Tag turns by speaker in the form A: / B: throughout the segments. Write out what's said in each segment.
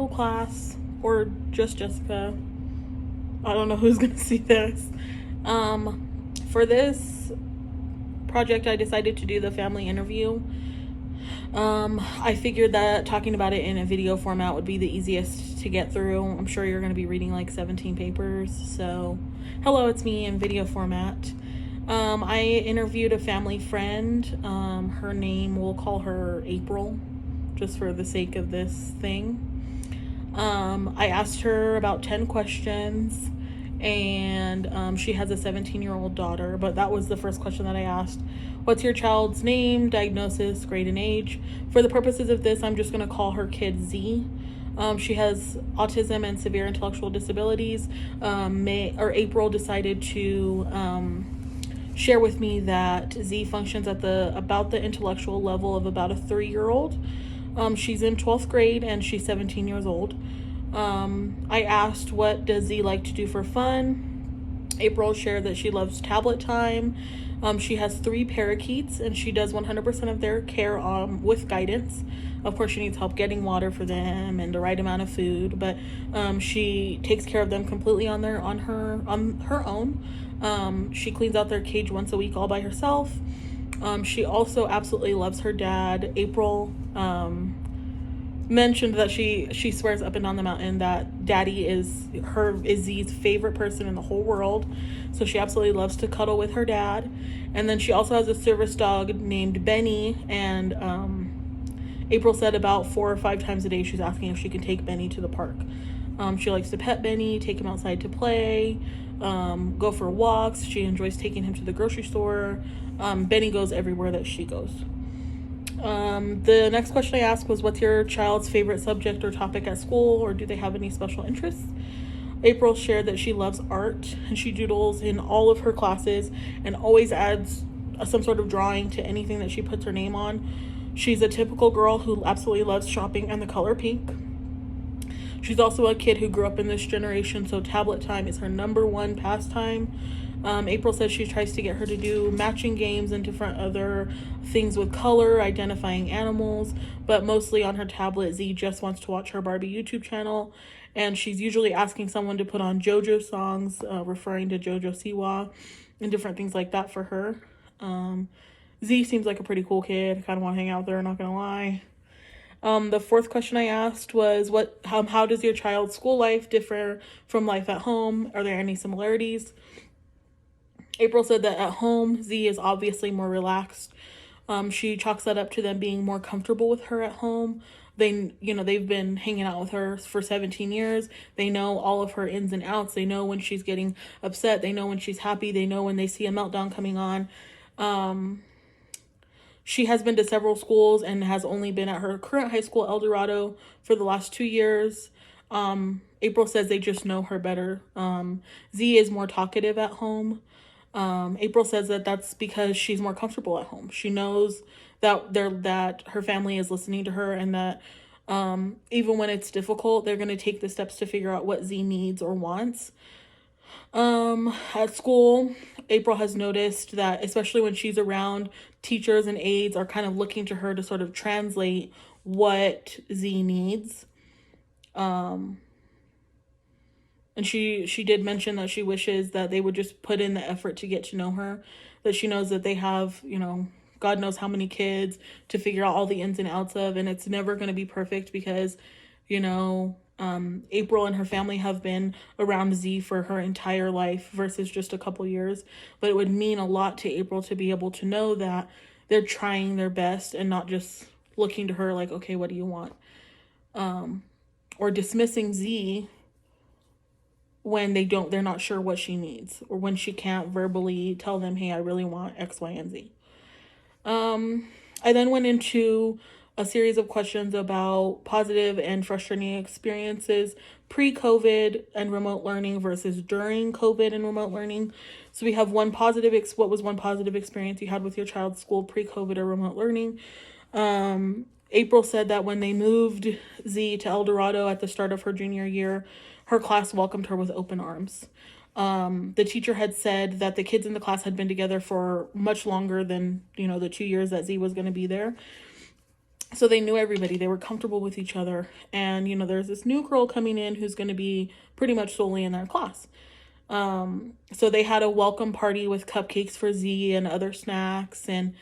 A: Hello, class, or just Jessica. I don't know who's gonna see this. For this project, I decided to do the family interview. I figured that talking about it in a video format would be the easiest to get through. I'm sure you're going to be reading like 17 papers. So, hello, it's me in video format. I interviewed a family friend. Her name, we'll call her April, just for the sake of this thing. I asked her about 10 questions, and she has a 17-year-old daughter, but that was the first question that I asked. What's your child's name, diagnosis, grade, and age? For the purposes of this, I'm just going to call her kid Z. She has autism and severe intellectual disabilities. April decided to share with me that Z functions at about the intellectual level of about a 3-year-old. She's in 12th grade and she's 17 years old. I asked, what does Z like to do for fun? April shared that she loves tablet time. She has 3 parakeets and she does 100% of their care with guidance. Of course, she needs help getting water for them and the right amount of food, but she takes care of them completely on her own. She cleans out their cage once a week all by herself. She also absolutely loves her dad. April mentioned that she swears up and down the mountain that daddy is Z's favorite person in the whole world. So she absolutely loves to cuddle with her dad. And then she also has a service dog named Benny, and April said about 4 or 5 times a day she's asking if she can take Benny to the park. She likes to pet Benny, take him outside to play, go for walks. She enjoys taking him to the grocery store. Benny goes everywhere that she goes. The next question I asked was, what's your child's favorite subject or topic at school, or do they have any special interests? April shared that she loves art and she doodles in all of her classes and always adds some sort of drawing to anything that she puts her name on. She's a typical girl who absolutely loves shopping and the color pink. She's also a kid who grew up in this generation, so tablet time is her number one pastime. April says she tries to get her to do matching games and different other things with color, identifying animals, but mostly on her tablet, Z just wants to watch her Barbie YouTube channel, and she's usually asking someone to put on JoJo songs, referring to JoJo Siwa, and different things like that for her. Z seems like a pretty cool kid. I kind of want to hang out there, not gonna lie. The fourth question I asked was, how does your child's school life differ from life at home? Are there any similarities? April said that at home, Z is obviously more relaxed. She chalks that up to them being more comfortable with her at home. They've been hanging out with her for 17 years. They know all of her ins and outs. They know when she's getting upset. They know when she's happy. They know when they see a meltdown coming on. She has been to several schools and has only been at her current high school, El Dorado, for the last 2 years. April says they just know her better. Z is more talkative at home. April says that that's because she's more comfortable at home. She knows that her family is listening to her, and that even when it's difficult, they're going to take the steps to figure out what Z needs or wants. At school, April has noticed that, especially when she's around, teachers and aides are kind of looking to her to sort of translate what Z needs. And she did mention that she wishes that they would just put in the effort to get to know her, that she knows that they have, God knows how many kids to figure out all the ins and outs of, and it's never going to be perfect because, April and her family have been around Z for her entire life versus just a couple years. But it would mean a lot to April to be able to know that they're trying their best and not just looking to her like, okay, what do you want? Or dismissing Z when they're not sure what she needs, or when she can't verbally tell them, hey, I really want X, Y, and Z. I then went into a series of questions about positive and frustrating experiences pre-COVID and remote learning versus during COVID and remote learning. So we have what was one positive experience you had with your child's school pre-COVID or remote learning? April said that when they moved Z to El Dorado at the start of her junior year, her class welcomed her with open arms. The teacher had said that the kids in the class had been together for much longer than, the 2 years that Z was going to be there. So they knew everybody. They were comfortable with each other. And, there's this new girl coming in who's going to be pretty much solely in their class. So they had a welcome party with cupcakes for Z and other snacks, and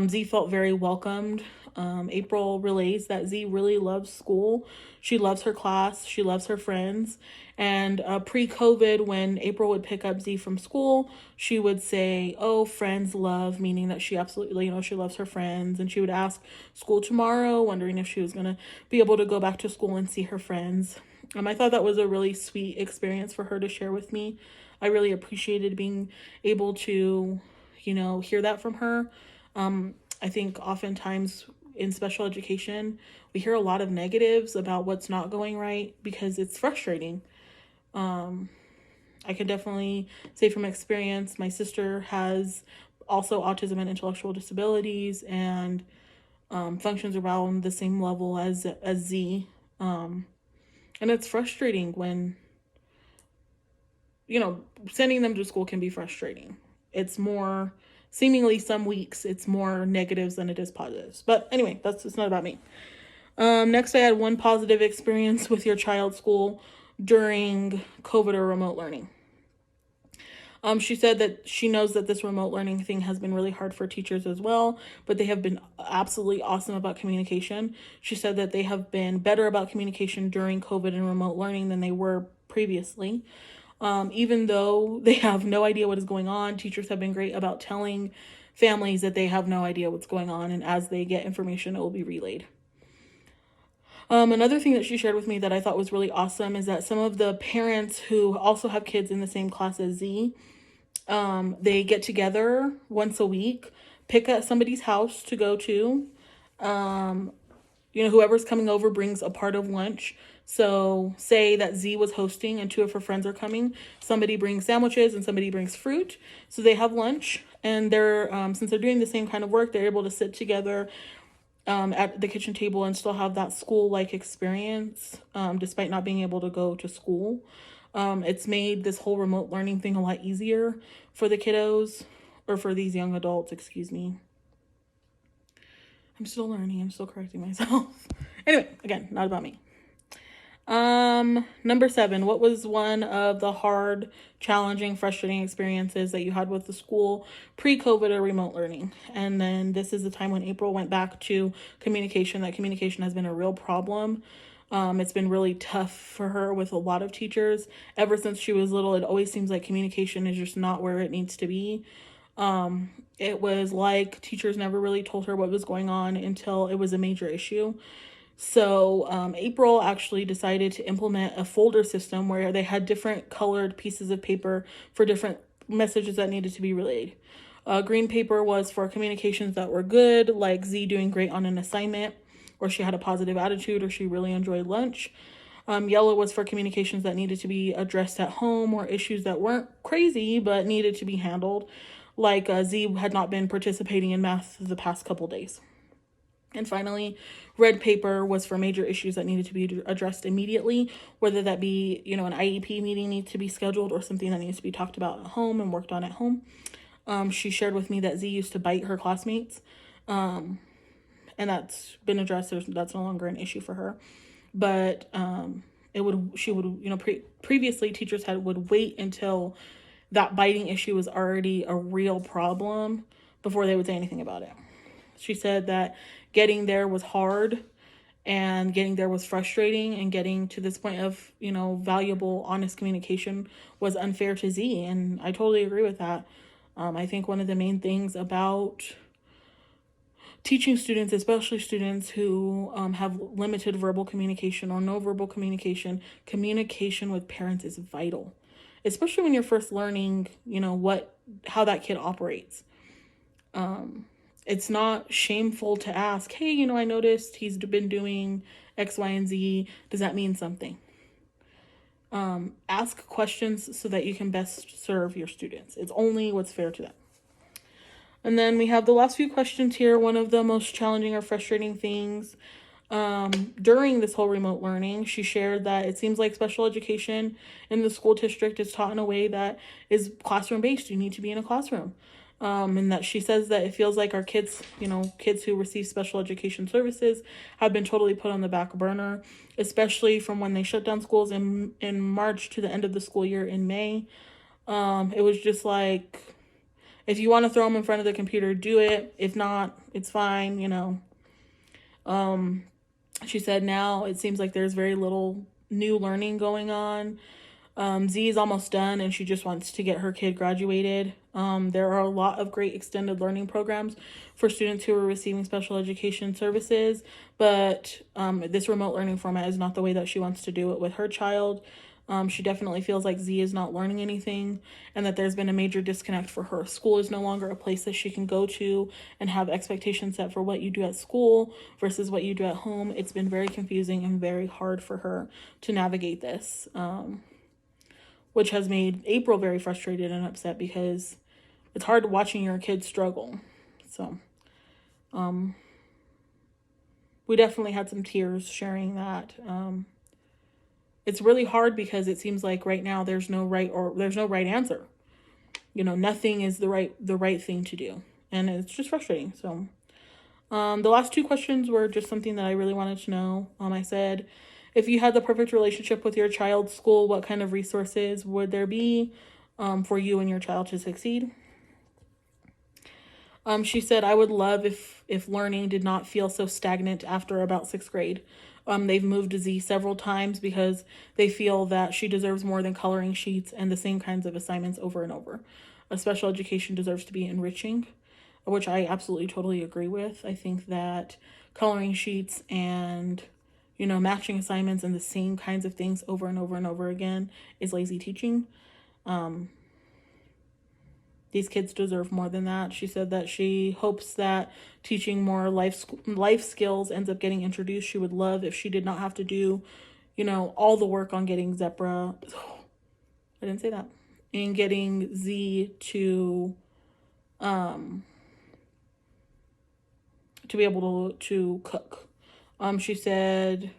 A: Z felt very welcomed. April relays that Z really loves school. She loves her class. She loves her friends. And pre-COVID, when April would pick up Z from school, she would say, "Oh, friends love," meaning that she absolutely, she loves her friends. And she would ask, "School tomorrow," wondering if she was going to be able to go back to school and see her friends. I thought that was a really sweet experience for her to share with me. I really appreciated being able to, hear that from her. I think oftentimes in special education, we hear a lot of negatives about what's not going right because it's frustrating. I can definitely say from experience, my sister has also autism and intellectual disabilities, and functions around the same level as Z. And it's frustrating when, sending them to school can be frustrating. It's more, seemingly some weeks, it's more negatives than it is positives. But anyway, it's not about me. Next, I had one positive experience with your child's school during COVID or remote learning. She said that she knows that this remote learning thing has been really hard for teachers as well, but they have been absolutely awesome about communication. She said that they have been better about communication during COVID and remote learning than they were previously. Even though they have no idea what is going on, teachers have been great about telling families that they have no idea what's going on, and as they get information, it will be relayed. Another thing that she shared with me that I thought was really awesome is that some of the parents who also have kids in the same class as Z, they get together once a week, pick up somebody's house to go to. Whoever's coming over brings a part of lunch. So say that Z was hosting and two of her friends are coming. Somebody brings sandwiches and somebody brings fruit. So they have lunch, and they're, since they're doing the same kind of work, they're able to sit together at the kitchen table and still have that school-like experience, despite not being able to go to school. It's made this whole remote learning thing a lot easier for the kiddos, or for these young adults, excuse me. I'm still learning. I'm still correcting myself. Anyway, again, not about me. Number 7, what was one of the hard, challenging, frustrating experiences that you had with the school pre-COVID or remote learning? And then this is the time when April went back to communication. That communication has been a real problem. It's been really tough for her with a lot of teachers. Ever since she was little, it always seems like communication is just not where it needs to be. It was like teachers never really told her what was going on until it was a major issue. So April actually decided to implement a folder system where they had different colored pieces of paper for different messages that needed to be relayed. Green paper was for communications that were good, like Z doing great on an assignment, or she had a positive attitude, or she really enjoyed lunch. Yellow was for communications that needed to be addressed at home, or issues that weren't crazy but needed to be handled, like Z had not been participating in math the past couple days. And finally, red paper was for major issues that needed to be addressed immediately, whether that be, an IEP meeting needs to be scheduled or something that needs to be talked about at home and worked on at home. She shared with me that Z used to bite her classmates, and that's been addressed. That's no longer an issue for her. But previously teachers would wait until that biting issue was already a real problem before they would say anything about it. She said that getting there was hard, and getting there was frustrating, and getting to this point of, valuable, honest communication was unfair to Z. And I totally agree with that. I think one of the main things about teaching students, especially students who have limited verbal communication or no verbal communication, communication with parents is vital, especially when you're first learning, how that kid operates. It's not shameful to ask, "Hey, I noticed he's been doing X, Y, and Z. Does that mean something?" Ask questions so that you can best serve your students. It's only what's fair to them. And then we have the last few questions here. One of the most challenging or frustrating things during this whole remote learning, she shared that it seems like special education in the school district is taught in a way that is classroom based. You need to be in a classroom. And that she says that it feels like our kids, kids who receive special education services have been totally put on the back burner, especially from when they shut down schools in March to the end of the school year in May. It was just like, if you want to throw them in front of the computer, do it. If not, it's fine, She said now it seems like there's very little new learning going on. Z is almost done and she just wants to get her kid graduated. There are a lot of great extended learning programs for students who are receiving special education services, but this remote learning format is not the way that she wants to do it with her child. She definitely feels like Z is not learning anything and that there's been a major disconnect for her. School is no longer a place that she can go to and have expectations set for what you do at school versus what you do at home. It's been very confusing and very hard for her to navigate this, which has made April very frustrated and upset because it's hard watching your kids struggle. So we definitely had some tears sharing that. It's really hard because it seems like right now there's no right answer. Nothing is the right thing to do, and it's just frustrating. So the last two questions were just something that I really wanted to know. I said, if you had the perfect relationship with your child's school, what kind of resources would there be for you and your child to succeed? She said, I would love if learning did not feel so stagnant after about 6th grade. They've moved to Z several times because they feel that she deserves more than coloring sheets and the same kinds of assignments over and over. A special education deserves to be enriching, which I absolutely totally agree with. I think that coloring sheets and matching assignments and the same kinds of things over and over and over again is lazy teaching. These kids deserve more than that. She said that she hopes that teaching more life skills ends up getting introduced. She would love if she did not have to do, all the work on getting Zepra. I didn't say that. And getting Z to be able to cook. She said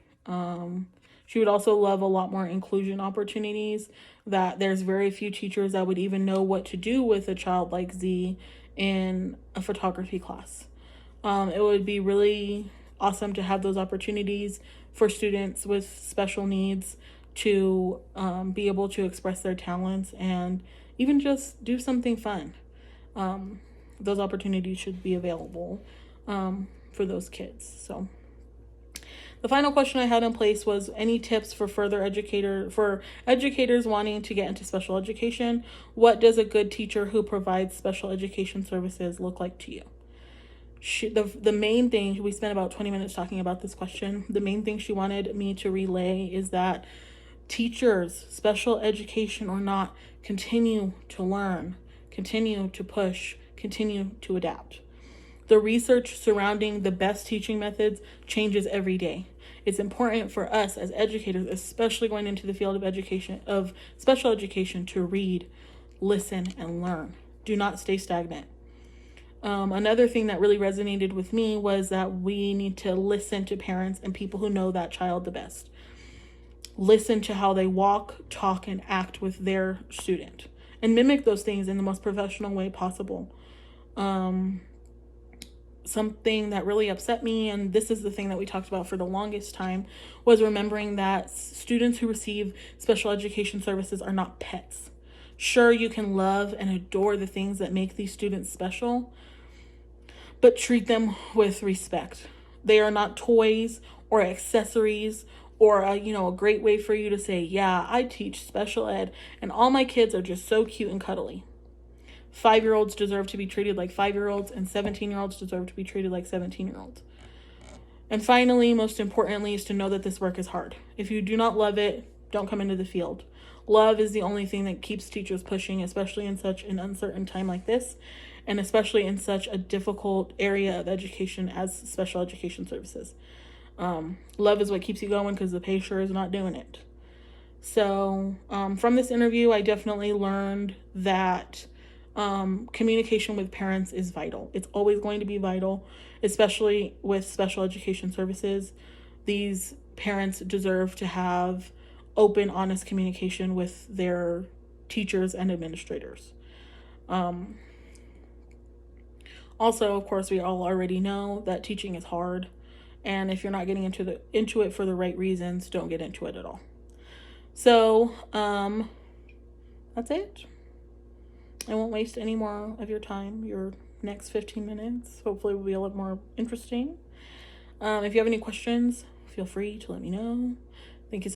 A: she would also love a lot more inclusion opportunities, that there's very few teachers that would even know what to do with a child like Z in a photography class. It would be really awesome to have those opportunities for students with special needs to be able to express their talents and even just do something fun. Those opportunities should be available for those kids. So the final question I had in place was any tips for educators wanting to get into special education. What does a good teacher who provides special education services look like to you? The main thing, we spent about 20 minutes talking about this question. The main thing she wanted me to relay is that teachers, special education or not, continue to learn, continue to push, continue to adapt. The research surrounding the best teaching methods changes every day. It's important for us as educators, especially going into the field of special education, to read, listen, and learn. Do not stay stagnant. Another thing that really resonated with me was that we need to listen to parents and people who know that child the best. Listen to how they walk, talk, and act with their student, and mimic those things in the most professional way possible. Something that really upset me, and this is the thing that we talked about for the longest time, was remembering that students who receive special education services are not pets. Sure, you can love and adore the things that make these students special, but treat them with respect. They are not toys or accessories or a great way for you to say, yeah, I teach special ed and all my kids are just so cute and cuddly. 5-year-olds deserve to be treated like 5-year-olds, and 17-year-olds deserve to be treated like 17-year-olds. And finally, most importantly, is to know that this work is hard. If you do not love it, don't come into the field. Love is the only thing that keeps teachers pushing, especially in such an uncertain time like this, and especially in such a difficult area of education as special education services. Love is what keeps you going because the pay sure is not doing it. So from this interview, I definitely learned that communication with parents is vital. It's always going to be vital, especially with special education services. These parents deserve to have open, honest communication with their teachers and administrators. Also, of course, we all already know that teaching is hard, and if you're not getting into it for the right reasons, don't get into it at all. So, that's it. I won't waste any more of your time. Your next 15 minutes hopefully will be a lot more interesting. If you have any questions, feel free to let me know. Thank you so